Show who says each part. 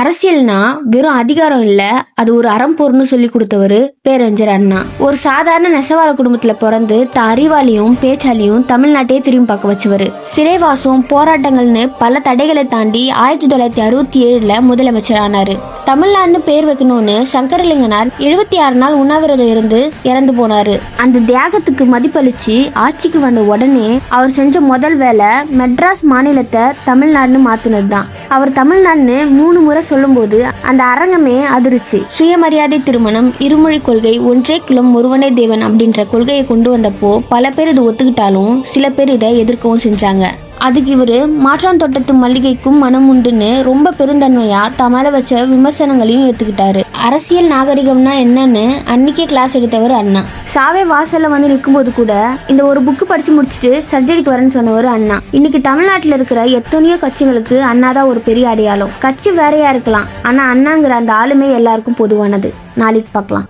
Speaker 1: அரசியல்னா வெறும் அதிகாரம் இல்ல, அது ஒரு அறம்பொருள்னு சொல்லி கொடுத்தவரு பேரறிஞர் அண்ணா. ஒரு சாதாரண நெசவாள குடும்பத்துல பிறந்து அறிவாளியும் பேச்சாலியும் தமிழ்நாட்டையே திரும்பி பார்க்க வச்சவரு. சிறைவாசம், போராட்டங்கள்னு பல தடைகளை தாண்டி 1967 முதலமைச்சர் ஆனாரு. தமிழ்நாடுன்னு பேர் வைக்கணும்னு சங்கரலிங்கனார் 76 நாள் உண்ணாவிரதம் இருந்து இறந்து போனாரு. அந்த தியாகத்துக்கு மதிப்பளிச்சு ஆட்சிக்கு வந்த உடனே அவர் செஞ்ச முதல் வேலை மெட்ராஸ் மாநிலத்தை தமிழ்நாடுன்னு மாத்தினதுதான். அவர் தமிழ்நாடுன்னு 3 முறை சொல்லும் போது அந்த அரங்கமே அதிர்ச்சி. சுயமரியாதை திருமணம், இருமொழி கொள்கை, ஒன்றே குலம் ஒருவனே தேவன் அப்படின்ற கொள்கையை கொண்டு வந்தப்போ பல பேர் இதை ஒத்துக்கிட்டாலும் சில பேர் இதை எதிர்க்கவும் செஞ்சாங்க. அதுக்கு இவரு மாற்றாந்தோட்டத்து மல்லிகைக்கும் மனம் உண்டுன்னு ரொம்ப பெருந்தன்மையா தமல வச்ச விமர்சனங்களையும் ஏத்துக்கிட்டாரு. அரசியல் நாகரிகம்னா என்னன்னு அன்னைக்கே கிளாஸ் எடுத்தவர் அண்ணா. சாவே வாசல்ல வந்து நிற்கும் போது கூட இந்த ஒரு புக்கு படிச்சு முடிச்சுட்டு சர்ஜரிக்கு வரேன்னு சொன்னவர் அண்ணா. இன்னைக்கு தமிழ்நாட்டுல இருக்கிற எத்தனையோ கட்சிகளுக்கு அண்ணாதான் ஒரு பெரிய அடையாளம். கட்சி வேறையா இருக்கலாம், ஆனா அண்ணாங்கிற அந்த ஆளுமே எல்லாருக்கும் பொதுவானது. நாளைக்கு பார்க்கலாம்.